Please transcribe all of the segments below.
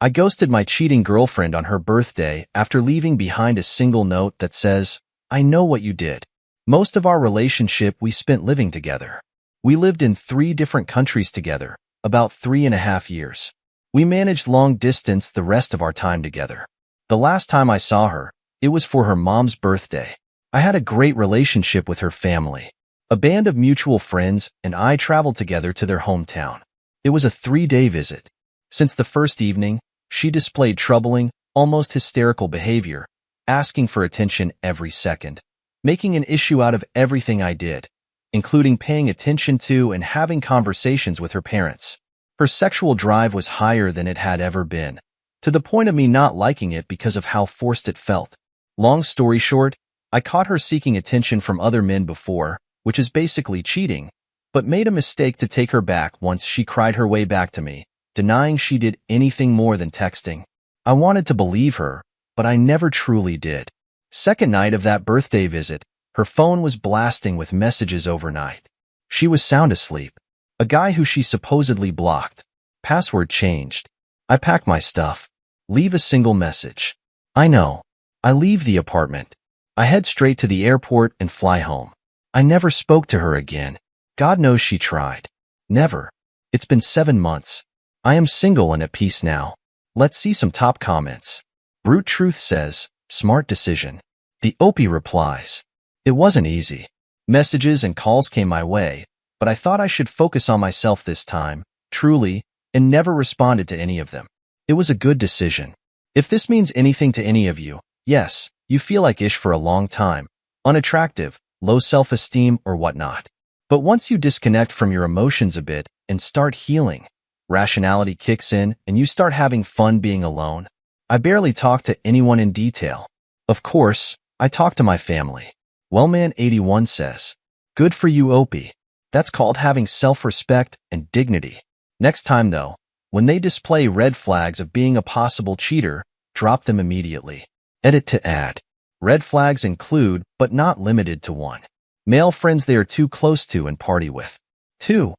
I ghosted my cheating girlfriend on her birthday after leaving behind a single note that says, "I know what you did." Most of our relationship we spent living together. We lived in 3 different countries together, about 3.5 years. We managed long distance the rest of our time together. The last time I saw her, it was for her mom's birthday. I had a great relationship with her family. A band of mutual friends and I traveled together to their hometown. It was a 3-day visit. Since the first evening, she displayed troubling, almost hysterical behavior, asking for attention every second, making an issue out of everything I did, including paying attention to and having conversations with her parents. Her sexual drive was higher than it had ever been, to the point of me not liking it because of how forced it felt. Long story short, I caught her seeking attention from other men before, which is basically cheating, but made a mistake to take her back once she cried her way back to me, denying she did anything more than texting. I wanted to believe her, but I never truly did. Second night of that birthday visit, her phone was blasting with messages overnight. She was sound asleep. A guy who she supposedly blocked. Password changed. I pack my stuff. Leave a single message. I know. I leave the apartment. I head straight to the airport and fly home. I never spoke to her again. God knows she tried. Never. It's been 7 months. I am single and at peace now. Let's see some top comments. Brute Truth says, smart decision. The Opie replies, it wasn't easy. Messages and calls came my way, but I thought I should focus on myself this time, truly, and never responded to any of them. It was a good decision. If this means anything to any of you, yes, you feel like ish for a long time, unattractive, low self-esteem or whatnot. But once you disconnect from your emotions a bit and start healing, rationality kicks in and you start having fun being alone. I barely talk to anyone in detail. Of course, I talk to my family. Wellman81 says, good for you, Opie. That's called having self-respect and dignity. Next time, though, when they display red flags of being a possible cheater, drop them immediately. Edit to add. Red flags include, but not limited to 1. Male friends they are too close to and party with. 2.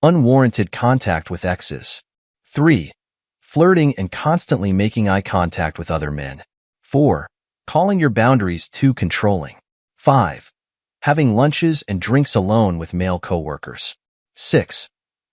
Unwarranted contact with exes. 3. Flirting and constantly making eye contact with other men. 4. Calling your boundaries too controlling. 5. Having lunches and drinks alone with male coworkers. 6.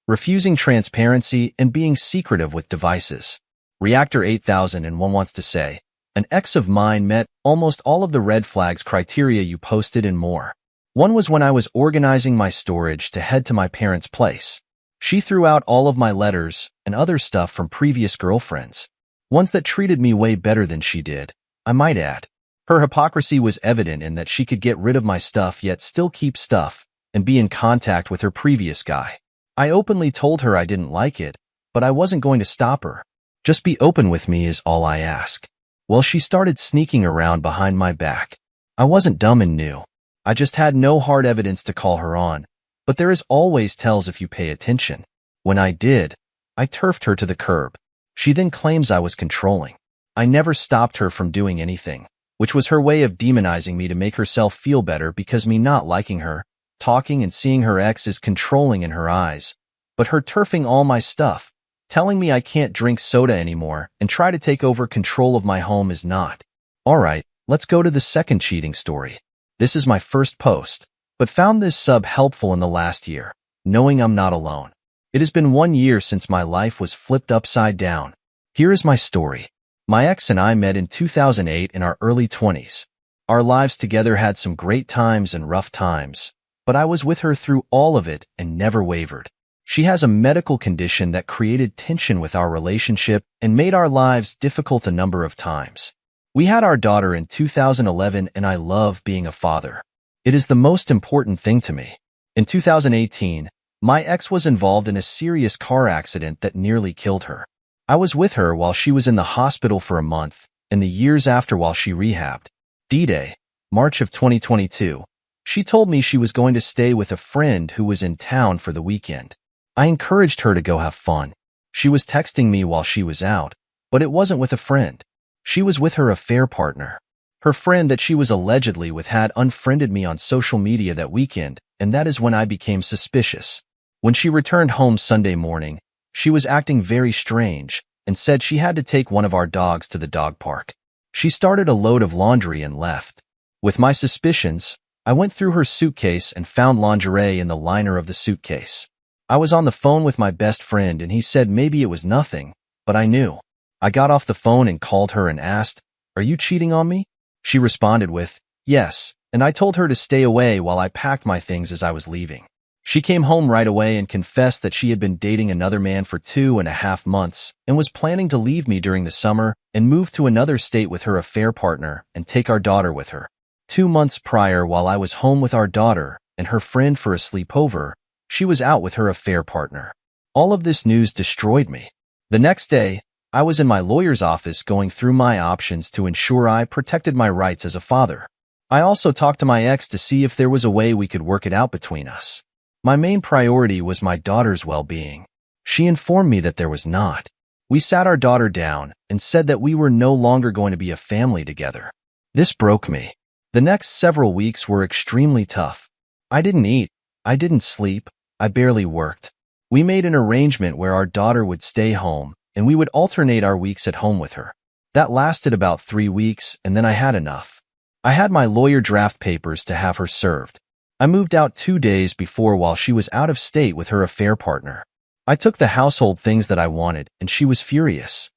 Refusing transparency and being secretive with devices. Reactor 8001 wants to say, an ex of mine met almost all of the red flags criteria you posted and more. One was when I was organizing my storage to head to my parents' place. She threw out all of my letters and other stuff from previous girlfriends. Ones that treated me way better than she did, I might add. Her hypocrisy was evident in that she could get rid of my stuff yet still keep stuff and be in contact with her previous guy. I openly told her I didn't like it, but I wasn't going to stop her. Just be open with me is all I ask. Well, she started sneaking around behind my back. I wasn't dumb and knew. I just had no hard evidence to call her on, but there is always tells if you pay attention. When I did, I turfed her to the curb. She then claims I was controlling. I never stopped her from doing anything, which was her way of demonizing me to make herself feel better because me not liking her, talking and seeing her ex is controlling in her eyes, but her turfing all my stuff, telling me I can't drink soda anymore and try to take over control of my home is not. Alright, let's go to the second cheating story. This is my first post, but found this sub helpful in the last year, knowing I'm not alone. It has been 1 year since my life was flipped upside down. Here is my story. My ex and I met in 2008 in our early 20s. Our lives together had some great times and rough times, but I was with her through all of it and never wavered. She has a medical condition that created tension with our relationship and made our lives difficult a number of times. We had our daughter in 2011 and I love being a father. It is the most important thing to me. In 2018, my ex was involved in a serious car accident that nearly killed her. I was with her while she was in the hospital for a month and the years after while she rehabbed. D-Day, March of 2022. She told me she was going to stay with a friend who was in town for the weekend. I encouraged her to go have fun. She was texting me while she was out, but it wasn't with a friend. She was with her affair partner. Her friend that she was allegedly with had unfriended me on social media that weekend, and that is when I became suspicious. When she returned home Sunday morning, she was acting very strange, and said she had to take one of our dogs to the dog park. She started a load of laundry and left. With my suspicions, I went through her suitcase and found lingerie in the liner of the suitcase. I was on the phone with my best friend and he said maybe it was nothing, but I knew. I got off the phone and called her and asked, "Are you cheating on me?" She responded with, "Yes," and I told her to stay away while I packed my things as I was leaving. She came home right away and confessed that she had been dating another man for 2.5 months and was planning to leave me during the summer and move to another state with her affair partner and take our daughter with her. 2 months prior, while I was home with our daughter and her friend for a sleepover, she was out with her affair partner. All of this news destroyed me. The next day, I was in my lawyer's office going through my options to ensure I protected my rights as a father. I also talked to my ex to see if there was a way we could work it out between us. My main priority was my daughter's well-being. She informed me that there was not. We sat our daughter down and said that we were no longer going to be a family together. This broke me. The next several weeks were extremely tough. I didn't eat. I didn't sleep. I barely worked. We made an arrangement where our daughter would stay home and we would alternate our weeks at home with her. That lasted about 3 weeks and then I had enough. I had my lawyer draft papers to have her served. I moved out 2 days before while she was out of state with her affair partner. I took the household things that I wanted and she was furious.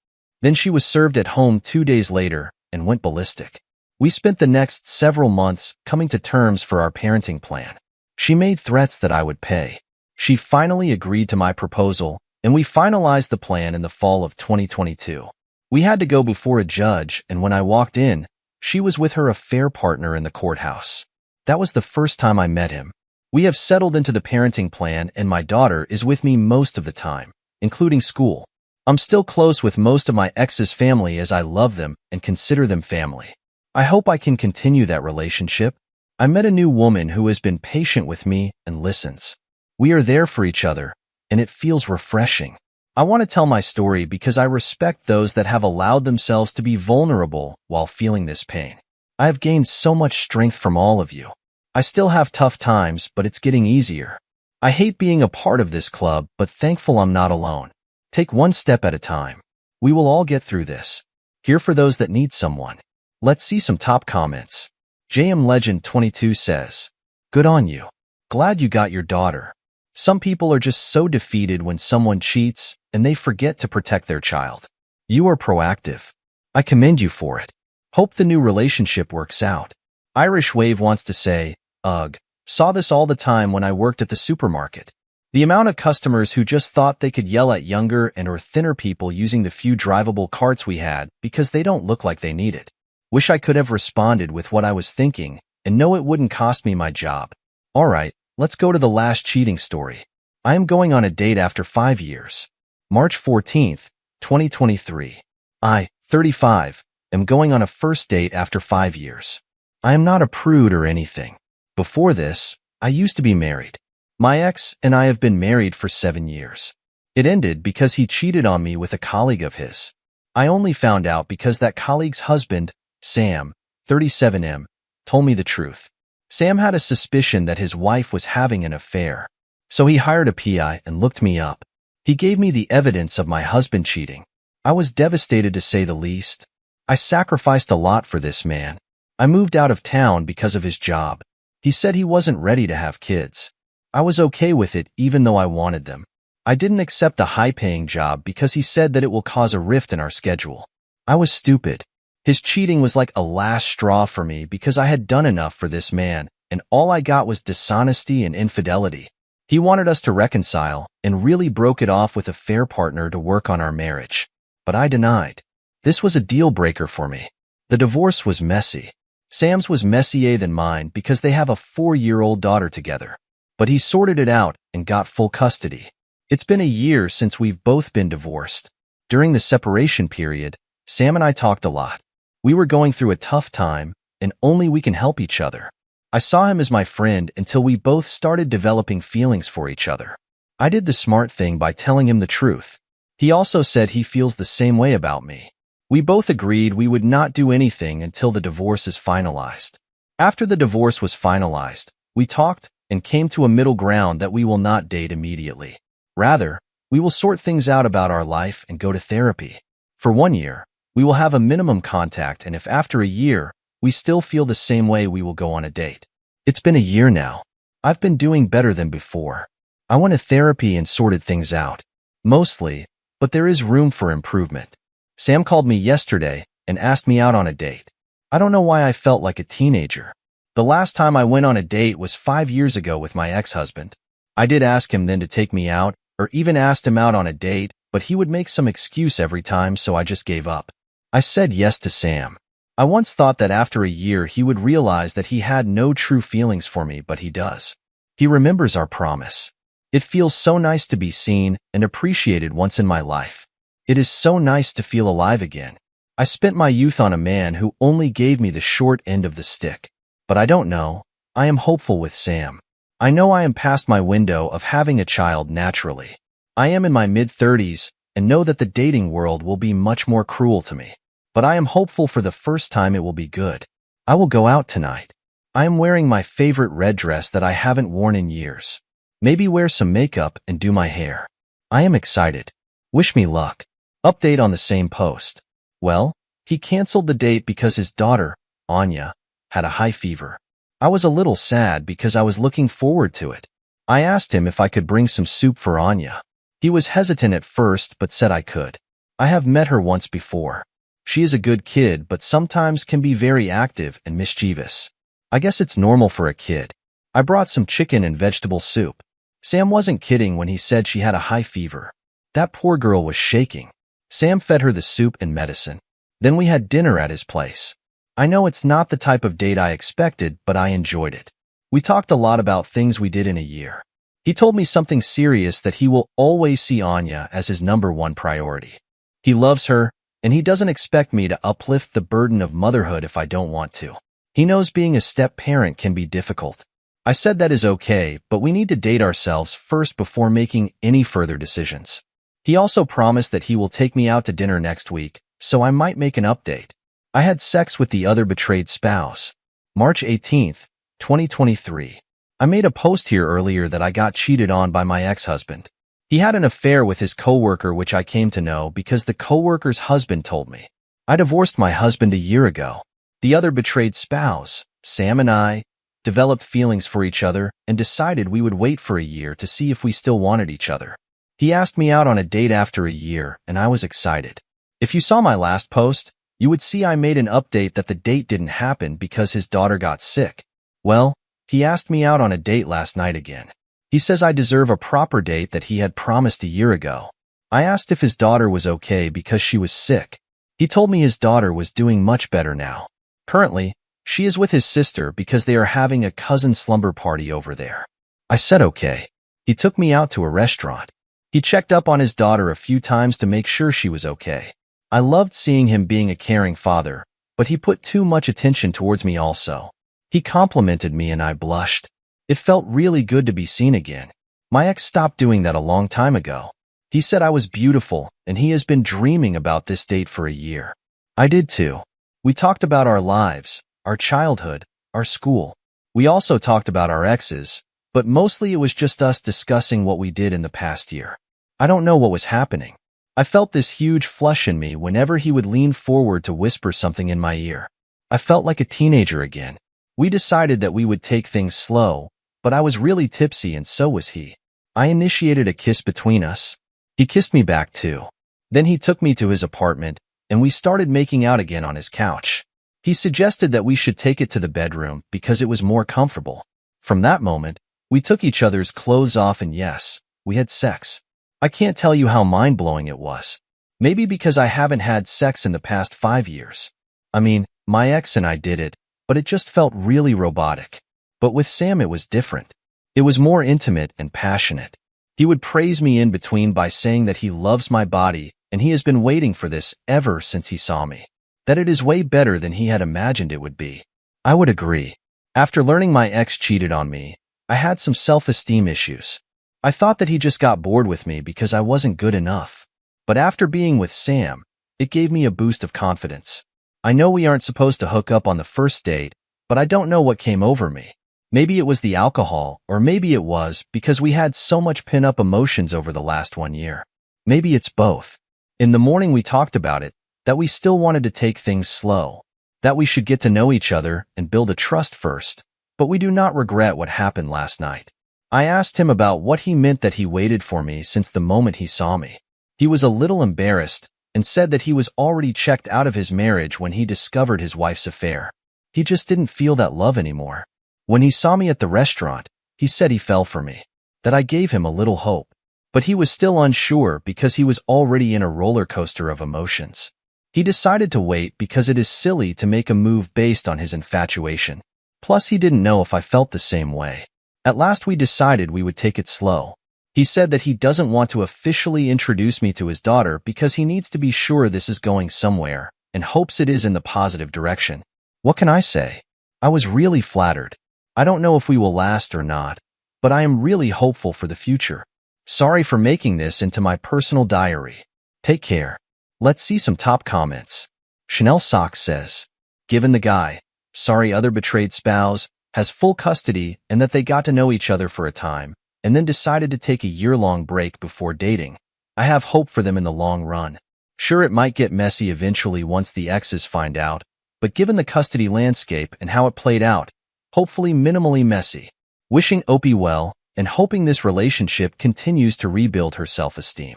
Then she was served at home 2 days later and went ballistic. We spent the next several months coming to terms for our parenting plan. She made threats that I would pay. She finally agreed to my proposal and we finalized the plan in the fall of 2022. We had to go before a judge and when I walked in, she was with her affair partner in the courthouse. That was the first time I met him. We have settled into the parenting plan and my daughter is with me most of the time, including school. I'm still close with most of my ex's family as I love them and consider them family. I hope I can continue that relationship. I met a new woman who has been patient with me and listens. We are there for each other, and it feels refreshing. I want to tell my story because I respect those that have allowed themselves to be vulnerable while feeling this pain. I have gained so much strength from all of you. I still have tough times, but it's getting easier. I hate being a part of this club, but thankful I'm not alone. Take one step at a time. We will all get through this. Here for those that need someone. Let's see some top comments. JM Legend 22 says, "Good on you. Glad you got your daughter. Some people are just so defeated when someone cheats and they forget to protect their child. You are proactive. I commend you for it. Hope the new relationship works out." Irish Wave wants to say, "Ugh, saw this all the time when I worked at the supermarket. The amount of customers who just thought they could yell at younger and or thinner people using the few drivable carts we had because they don't look like they need it. Wish I could have responded with what I was thinking and know it wouldn't cost me my job. Alright, let's go to the last cheating story. I am going on a date after 5 years. March 14th, 2023. I, 35, am going on a first date after 5 years. I am not a prude or anything. Before this, I used to be married. My ex and I have been married for 7 years. It ended because he cheated on me with a colleague of his. I only found out because that colleague's husband, Sam, 37M, told me the truth. Sam had a suspicion that his wife was having an affair. So he hired a PI and looked me up. He gave me the evidence of my husband cheating. I was devastated to say the least. I sacrificed a lot for this man. I moved out of town because of his job. He said he wasn't ready to have kids. I was okay with it even though I wanted them. I didn't accept a high-paying job because he said that it will cause a rift in our schedule. I was stupid. His cheating was like a last straw for me because I had done enough for this man, and all I got was dishonesty and infidelity. He wanted us to reconcile and really broke it off with a fair partner to work on our marriage. But I denied. This was a deal breaker for me. The divorce was messy. Sam's was messier than mine because they have a 4-year-old daughter together. But he sorted it out and got full custody. It's been a year since we've both been divorced. During the separation period, Sam and I talked a lot. We were going through a tough time, and only we can help each other. I saw him as my friend until we both started developing feelings for each other. I did the smart thing by telling him the truth. He also said he feels the same way about me. We both agreed we would not do anything until the divorce is finalized. After the divorce was finalized, we talked and came to a middle ground that we will not date immediately. Rather, we We will sort things out about our life and go to therapy. For 1 year, we will have a minimum contact, and if after a year we still feel the same way, we will go on a date. It's been a year now. I've been doing better than before. I went to therapy and sorted things out. Mostly, but there is room for improvement. Sam called me yesterday and asked me out on a date. I don't know why I felt like a teenager. The last time I went on a date was 5 years ago with my ex-husband. I did ask him then to take me out, or even asked him out on a date, but he would make some excuse every time, so I just gave up. I said yes to Sam. I once thought that after a year he would realize that he had no true feelings for me, but he does. He remembers our promise. It feels so nice to be seen and appreciated once in my life. It is so nice to feel alive again. I spent my youth on a man who only gave me the short end of the stick. But I don't know. I am hopeful with Sam. I know I am past my window of having a child naturally. I am in my mid-30s and know that the dating world will be much more cruel to me. But I am hopeful for the first time it will be good. I will go out tonight. I am wearing my favorite red dress that I haven't worn in years. Maybe wear some makeup and do my hair. I am excited. Wish me luck. Update on the same post. Well, he canceled the date because his daughter, Anya, had a high fever. I was a little sad because I was looking forward to it. I asked him if I could bring some soup for Anya. He was hesitant at first but said I could. I have met her once before. She is a good kid but sometimes can be very active and mischievous. I guess it's normal for a kid. I brought some chicken and vegetable soup. Sam wasn't kidding when he said she had a high fever. That poor girl was shaking. Sam fed her the soup and medicine. Then we had dinner at his place. I know it's not the type of date I expected, but I enjoyed it. We talked a lot about things we did in a year. He told me something serious, that he will always see Anya as his #1 priority. He loves her, and he doesn't expect me to uplift the burden of motherhood if I don't want to. He knows being a step-parent can be difficult. I said that is okay, but we need to date ourselves first before making any further decisions. He also promised that he will take me out to dinner next week, so I might make an update. I had sex with the other betrayed spouse. March 18th, 2023. I made a post here earlier that I got cheated on by my ex-husband. He had an affair with his coworker, which I came to know because the coworker's husband told me. I divorced my husband a year ago. The other betrayed spouse, Sam, and I developed feelings for each other and decided we would wait for a year to see if we still wanted each other. He asked me out on a date after a year, and I was excited. If you saw my last post, you would see I made an update that the date didn't happen because his daughter got sick. Well, he asked me out on a date last night again. He says I deserve a proper date that he had promised a year ago. I asked if his daughter was okay because she was sick. He told me his daughter was doing much better now. Currently, she is with his sister because they are having a cousin slumber party over there. I said okay. He took me out to a restaurant. He checked up on his daughter a few times to make sure she was okay. I loved seeing him being a caring father, but he put too much attention towards me also. He complimented me and I blushed. It felt really good to be seen again. My ex stopped doing that a long time ago. He said I was beautiful, and he has been dreaming about this date for a year. I did too. We talked about our lives, our childhood, our school. We also talked about our exes, but mostly it was just us discussing what we did in the past year. I don't know what was happening. I felt this huge flush in me whenever he would lean forward to whisper something in my ear. I felt like a teenager again. We decided that we would take things slow, but I was really tipsy and so was he. I initiated a kiss between us. He kissed me back too. Then he took me to his apartment, and we started making out again on his couch. He suggested that we should take it to the bedroom because it was more comfortable. From that moment, we took each other's clothes off and yes, we had sex. I can't tell you how mind-blowing it was. Maybe because I haven't had sex in the past 5 years. I mean, my ex and I did it, but it just felt really robotic. But with Sam it was different. It was more intimate and passionate. He would praise me in between by saying that he loves my body and he has been waiting for this ever since he saw me. That it is way better than he had imagined it would be. I would agree. After learning my ex cheated on me, I had some self-esteem issues. I thought that he just got bored with me because I wasn't good enough. But after being with Sam, it gave me a boost of confidence. I know we aren't supposed to hook up on the first date, but I don't know what came over me. Maybe it was the alcohol, or maybe it was because we had so much pin-up emotions over the last 1 year. Maybe it's both. In the morning we talked about it, that we still wanted to take things slow, that we should get to know each other and build a trust first, but we do not regret what happened last night. I asked him about what he meant that he waited for me since the moment he saw me. He was a little embarrassed and said that he was already checked out of his marriage when he discovered his wife's affair. He just didn't feel that love anymore. When he saw me at the restaurant, he said he fell for me, that I gave him a little hope. But he was still unsure because he was already in a roller coaster of emotions. He decided to wait because it is silly to make a move based on his infatuation. Plus, he didn't know if I felt the same way. At last, we decided we would take it slow. He said that he doesn't want to officially introduce me to his daughter because he needs to be sure this is going somewhere and hopes it is in the positive direction. What can I say? I was really flattered. I don't know if we will last or not, but I am really hopeful for the future. Sorry for making this into my personal diary. Take care. Let's see some top comments. Chanel Socks says, given the guy, sorry other betrayed spouse, has full custody and that they got to know each other for a time, and then decided to take a year-long break before dating, I have hope for them in the long run. Sure, it might get messy eventually once the exes find out, but given the custody landscape and how it played out, hopefully minimally messy. Wishing Opie well and hoping this relationship continues to rebuild her self-esteem.